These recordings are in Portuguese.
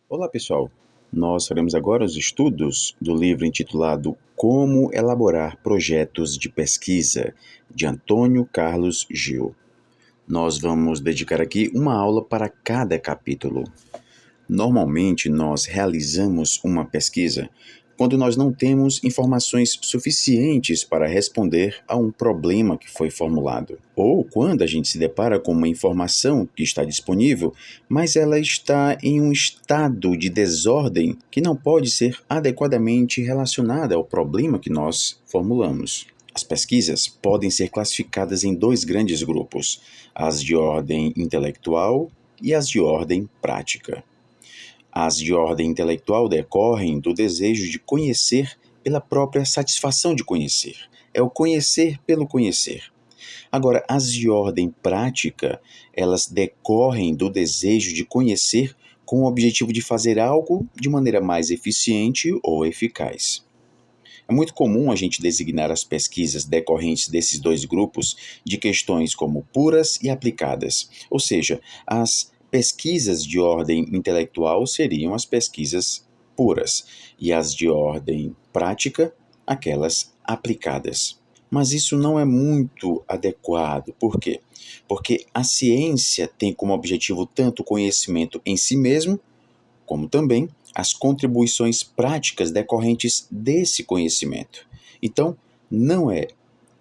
Olá pessoal, nós faremos agora os estudos do livro intitulado Como Elaborar Projetos de Pesquisa, de Antônio Carlos Gil. Nós vamos dedicar aqui uma aula para cada capítulo. Normalmente nós realizamos uma pesquisa quando nós não temos informações suficientes para responder a um problema que foi formulado, ou quando a gente se depara com uma informação que está disponível, mas ela está em um estado de desordem que não pode ser adequadamente relacionada ao problema que nós formulamos. As pesquisas podem ser classificadas em dois grandes grupos, as de ordem intelectual e as de ordem prática. As de ordem intelectual decorrem do desejo de conhecer pela própria satisfação de conhecer. É o conhecer pelo conhecer. Agora, as de ordem prática, elas decorrem do desejo de conhecer com o objetivo de fazer algo de maneira mais eficiente ou eficaz. É muito comum a gente designar as pesquisas decorrentes desses dois grupos de questões como puras e aplicadas, ou seja, as pesquisas de ordem intelectual seriam as pesquisas puras e as de ordem prática, aquelas aplicadas. Mas isso não é muito adequado. Por quê? Porque a ciência tem como objetivo tanto o conhecimento em si mesmo, como também as contribuições práticas decorrentes desse conhecimento. Então, não é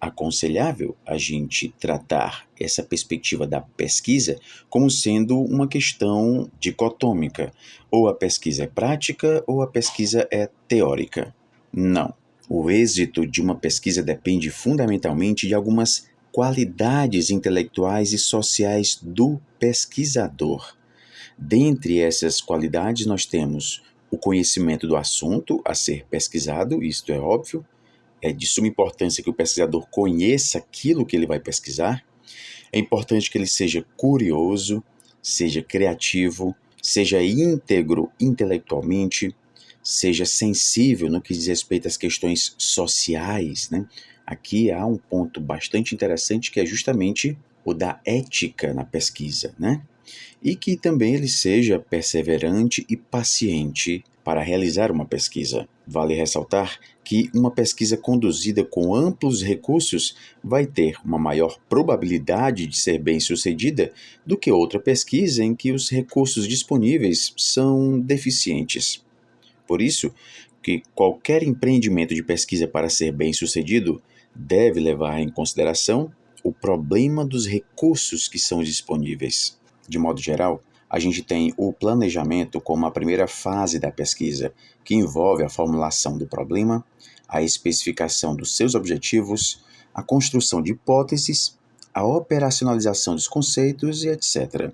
aconselhável a gente tratar essa perspectiva da pesquisa como sendo uma questão dicotômica. Ou a pesquisa é prática ou a pesquisa é teórica. Não. O êxito de uma pesquisa depende fundamentalmente de algumas qualidades intelectuais e sociais do pesquisador. Dentre essas qualidades, nós temos o conhecimento do assunto a ser pesquisado, isto é óbvio. É de suma importância que o pesquisador conheça aquilo que ele vai pesquisar. É importante que ele seja curioso, seja criativo, seja íntegro intelectualmente, seja sensível no que diz respeito às questões sociais, né? Aqui há um ponto bastante interessante que é justamente o da ética na pesquisa, né? E que também ele seja perseverante e paciente para realizar uma pesquisa. Vale ressaltar que uma pesquisa conduzida com amplos recursos vai ter uma maior probabilidade de ser bem-sucedida do que outra pesquisa em que os recursos disponíveis são deficientes. Por isso, que qualquer empreendimento de pesquisa para ser bem-sucedido deve levar em consideração o problema dos recursos que são disponíveis. De modo geral, a gente tem o planejamento como a primeira fase da pesquisa, que envolve a formulação do problema, a especificação dos seus objetivos, a construção de hipóteses, a operacionalização dos conceitos e etc.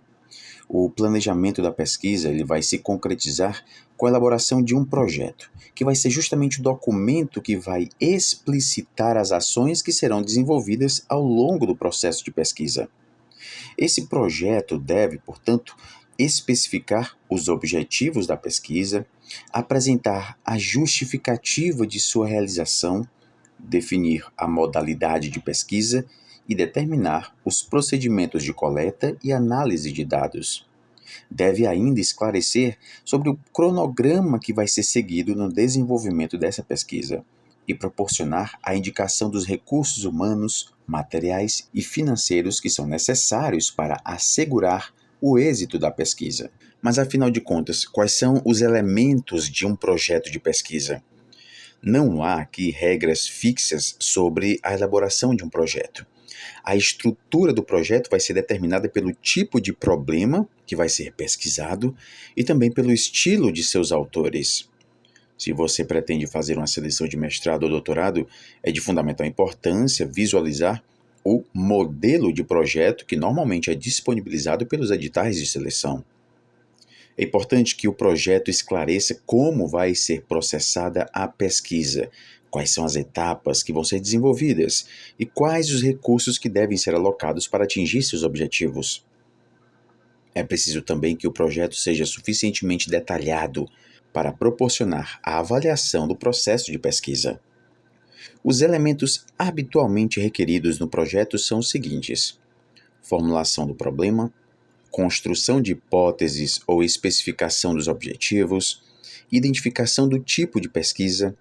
O planejamento da pesquisa ele vai se concretizar com a elaboração de um projeto, que vai ser justamente o documento que vai explicitar as ações que serão desenvolvidas ao longo do processo de pesquisa. Esse projeto deve, portanto, especificar os objetivos da pesquisa, apresentar a justificativa de sua realização, definir a modalidade de pesquisa e determinar os procedimentos de coleta e análise de dados. Deve ainda esclarecer sobre o cronograma que vai ser seguido no desenvolvimento dessa pesquisa e proporcionar a indicação dos recursos humanos, materiais e financeiros que são necessários para assegurar o êxito da pesquisa. Mas, afinal de contas, quais são os elementos de um projeto de pesquisa? Não há aqui regras fixas sobre a elaboração de um projeto. A estrutura do projeto vai ser determinada pelo tipo de problema que vai ser pesquisado e também pelo estilo de seus autores. Se você pretende fazer uma seleção de mestrado ou doutorado, é de fundamental importância visualizar o modelo de projeto que normalmente é disponibilizado pelos editais de seleção. É importante que o projeto esclareça como vai ser processada a pesquisa, quais são as etapas que vão ser desenvolvidas e quais os recursos que devem ser alocados para atingir seus objetivos. É preciso também que o projeto seja suficientemente detalhado para proporcionar a avaliação do processo de pesquisa. Os elementos habitualmente requeridos no projeto são os seguintes: formulação do problema, construção de hipóteses ou especificação dos objetivos, identificação do tipo de pesquisa,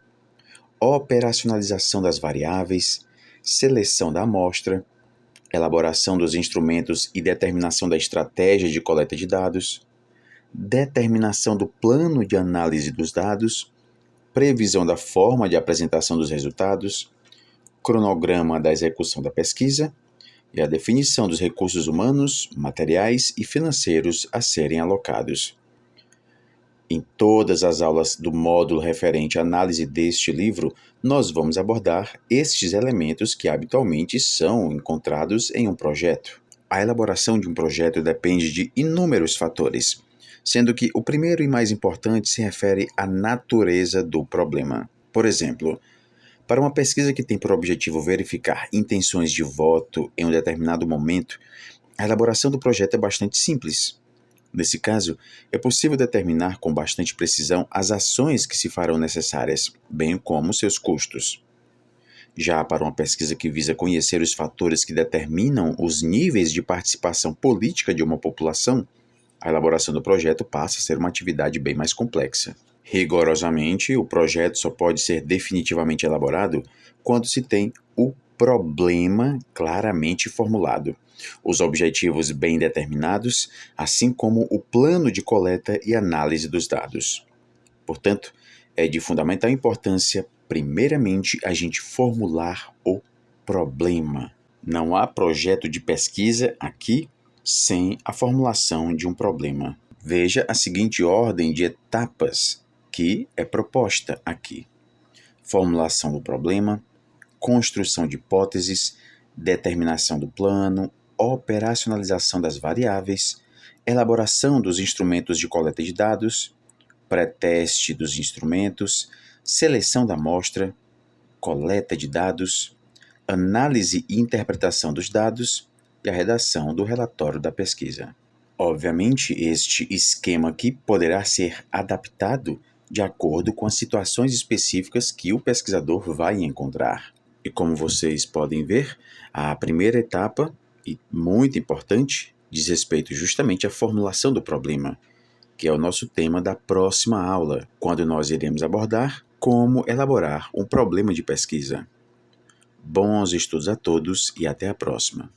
operacionalização das variáveis, seleção da amostra, elaboração dos instrumentos e determinação da estratégia de coleta de dados, determinação do plano de análise dos dados, previsão da forma de apresentação dos resultados, cronograma da execução da pesquisa e a definição dos recursos humanos, materiais e financeiros a serem alocados. Em todas as aulas do módulo referente à análise deste livro, nós vamos abordar estes elementos que habitualmente são encontrados em um projeto. A elaboração de um projeto depende de inúmeros fatores, sendo que o primeiro e mais importante se refere à natureza do problema. Por exemplo, para uma pesquisa que tem por objetivo verificar intenções de voto em um determinado momento, a elaboração do projeto é bastante simples. Nesse caso, é possível determinar com bastante precisão as ações que se farão necessárias, bem como seus custos. Já para uma pesquisa que visa conhecer os fatores que determinam os níveis de participação política de uma população, a elaboração do projeto passa a ser uma atividade bem mais complexa. Rigorosamente, o projeto só pode ser definitivamente elaborado quando se tem o problema claramente formulado, os objetivos bem determinados, assim como o plano de coleta e análise dos dados. Portanto, é de fundamental importância, primeiramente, a gente formular o problema. Não há projeto de pesquisa aqui sem a formulação de um problema. Veja a seguinte ordem de etapas que é proposta aqui: formulação do problema, construção de hipóteses, determinação do plano, operacionalização das variáveis, elaboração dos instrumentos de coleta de dados, pré-teste dos instrumentos, seleção da amostra, coleta de dados, análise e interpretação dos dados e a redação do relatório da pesquisa. Obviamente, este esquema aqui poderá ser adaptado de acordo com as situações específicas que o pesquisador vai encontrar. E como vocês podem ver, a primeira etapa, e muito importante, diz respeito justamente à formulação do problema, que é o nosso tema da próxima aula, quando nós iremos abordar como elaborar um problema de pesquisa. Bons estudos a todos e até a próxima.